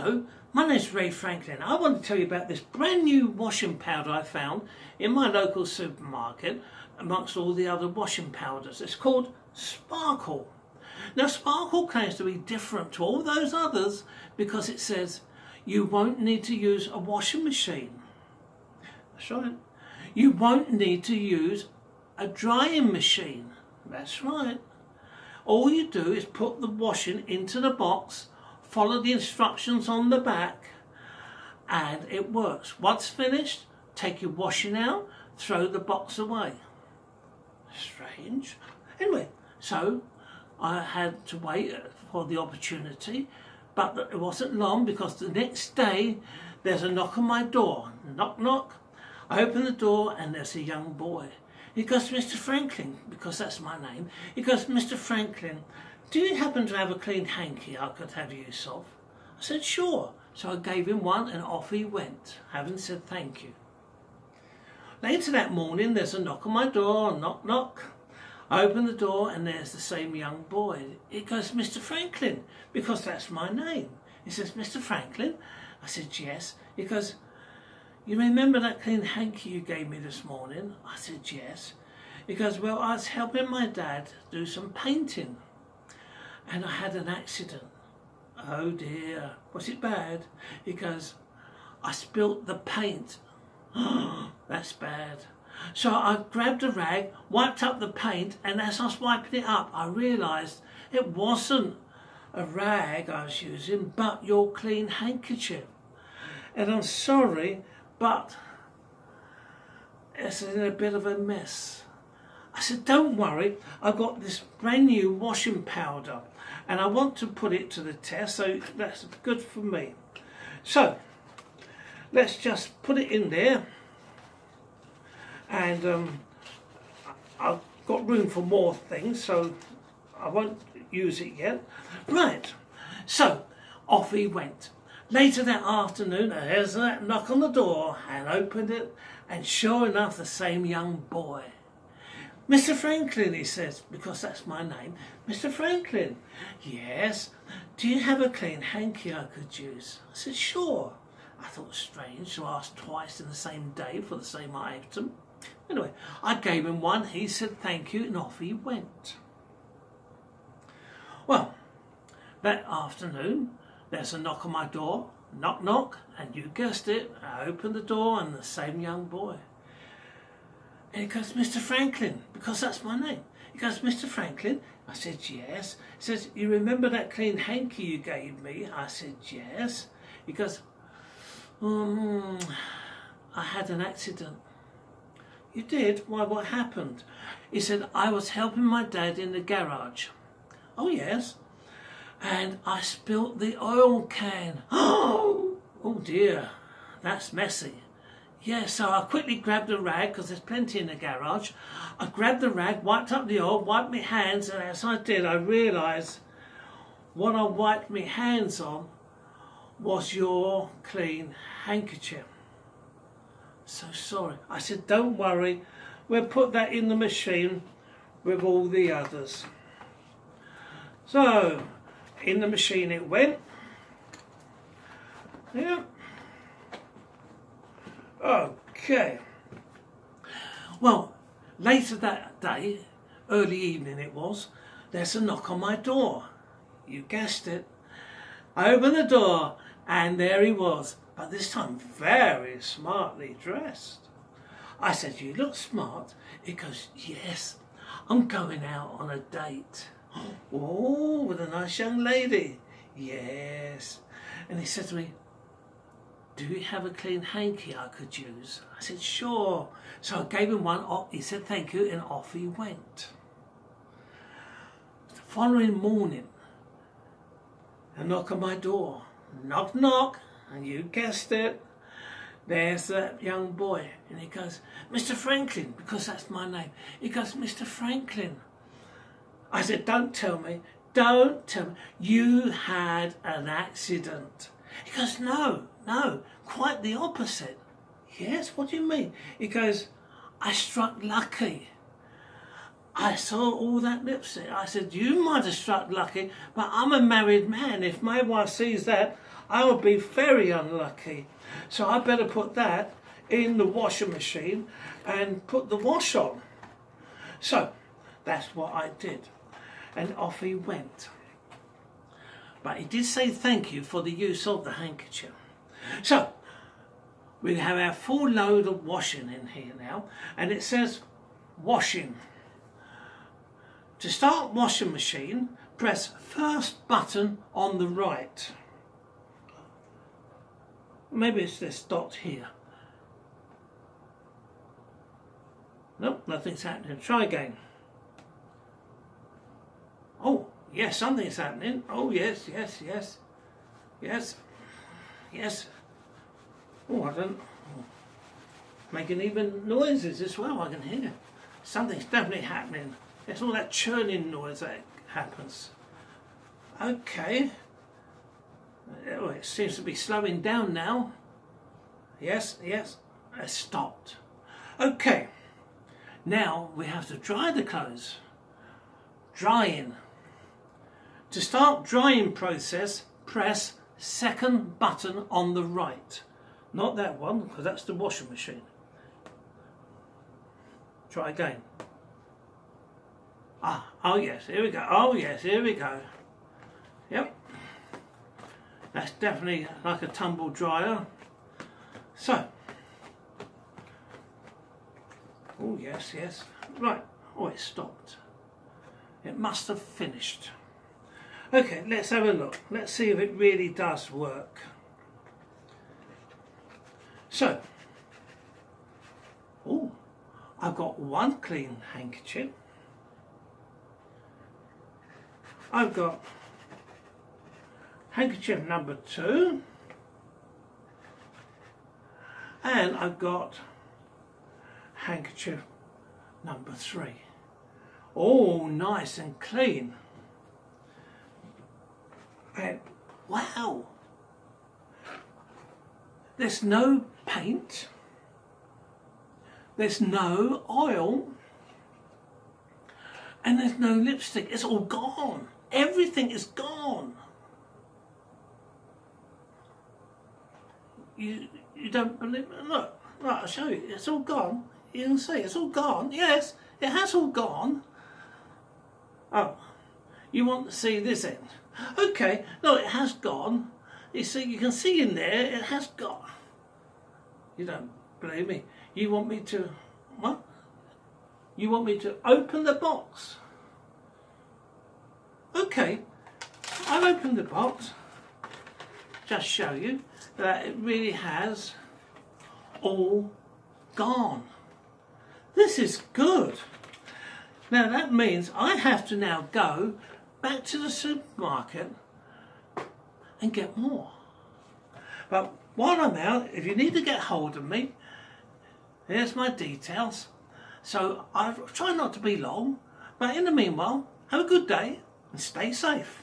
Hello, my name's Ray Franklyn. I want to tell you about this brand new washing powder I found in my local supermarket amongst all the other washing powders. It's called Sparkle. Now Sparkle claims to be different to all those others because it says you won't need to use a washing machine. That's right. You won't need to use a drying machine. That's right. All you do is put the washing into the box, follow the instructions on the back, and it works. Once finished, take your washing out, throw the box away. Strange. Anyway, so I had to wait for the opportunity, but it wasn't long because the next day there's a knock on my door. Knock, knock. I open the door and there's a young boy. He goes, Mr. Franklyn, because that's my name. He goes, Mr. Franklyn, do you happen to have a clean hanky I could have use of? I said, sure. So I gave him one and off he went, having said thank you. Later that morning, there's a knock on my door, knock, knock. I open the door and there's the same young boy. He goes, Mr. Franklyn, because that's my name. He says, Mr. Franklyn? I said, yes. He goes, you remember that clean hanky you gave me this morning? I said, yes. He goes, well, I was helping my dad do some painting and I had an accident. Oh dear, was it bad? He goes, I spilt the paint. Oh, that's bad. So I grabbed a rag, wiped up the paint, and as I was wiping it up, I realised it wasn't a rag I was using, but your clean handkerchief. And I'm sorry, but it's in a bit of a mess. I said, don't worry, I've got this brand new washing powder and I want to put it to the test, so that's good for me. So, let's just put it in there and I've got room for more things, so I won't use it yet. Right, so off he went. Later that afternoon, there's that knock on the door and opened it, and sure enough, the same young boy. Mr. Franklyn, he says, because that's my name. Mr. Franklyn, yes. Do you have a clean hanky I could use? I said, sure. I thought it was strange to ask twice in the same day for the same item. Anyway, I gave him one, he said thank you, and off he went. Well, that afternoon, there's a knock on my door, knock, knock, and you guessed it, I opened the door and the same young boy. And he goes, Mr. Franklyn, because that's my name. He goes, Mr. Franklyn? I said, yes. He says, you remember that clean hanky you gave me? I said, yes. He goes, I had an accident. You did? Why, what happened? He said, I was helping my dad in the garage. Oh, yes. And I spilt the oil can. Oh dear, that's messy. Yeah, so I quickly grabbed a rag, because there's plenty in the garage. I grabbed the rag, wiped up the oil, wiped my hands, and as I did, I realised what I wiped my hands on was your clean handkerchief. So sorry. I said, don't worry, we'll put that in the machine with all the others. So, in the machine it went. Yeah. Okay. Well, later that day, early evening it was, there's a knock on my door. You guessed it. I opened the door and there he was, but this time very smartly dressed. I said, you look smart. He goes, yes, I'm going out on a date. Oh, with a nice young lady. Yes. And he said to me, do you have a clean hanky I could use? I said, sure. So I gave him one. He said, thank you, and off he went. The following morning, a knock on my door. Knock, knock, and you guessed it. There's that young boy, and he goes, Mr. Franklyn, because that's my name. He goes, Mr. Franklyn. I said, don't tell me, you had an accident. He goes, no, quite the opposite. Yes, what do you mean? He goes, I struck lucky. I saw all that lipstick. I said, you might have struck lucky, but I'm a married man. If my wife sees that, I would be very unlucky. So I better put that in the washing machine and put the wash on. So that's what I did, and off he went. But he did say thank you for the use of the handkerchief. So we have our full load of washing in here now, and it says washing. To start washing machine, press first button on the right. Maybe it's this dot here. Nope, nothing's happening. Try again. Oh, yes, something's happening. Oh, yes, yes, yes. Yes. Yes. Oh, I don't... Making even noises as well, I can hear. Something's definitely happening. It's all that churning noise that happens. Okay. Oh, it seems to be slowing down now. Yes, yes. It stopped. Okay. Now we have to dry the clothes. Drying. To start drying process, press second button on the right. Not that one, because that's the washing machine. Try again. Oh yes, here we go. Oh yes, here we go. Yep. That's definitely like a tumble dryer. So. Oh yes, yes. Right. Oh, it stopped. It must have finished. Okay, let's have a look. Let's see if it really does work. So. Oh, I've got one clean handkerchief. I've got handkerchief number 2, and I've got handkerchief number 3. All nice and clean. And wow, there's no paint, there's no oil, and there's no lipstick. It's all gone. Everything is gone. You don't believe me? Look, right, I'll show you. It's all gone. You can see it's all gone. Yes, it has all gone. Oh, you want to see this end? Okay, no, it has gone. You see, you can see in there, it has gone. You don't believe me? You want me to, what? You want me to open the box? Okay, I'll open the box. Just show you that it really has all gone. This is good. Now that means I have to now go back to the supermarket and get more. But while I'm out, if you need to get hold of me, here's my details. So I'll try not to be long, but in the meanwhile, have a good day and stay safe.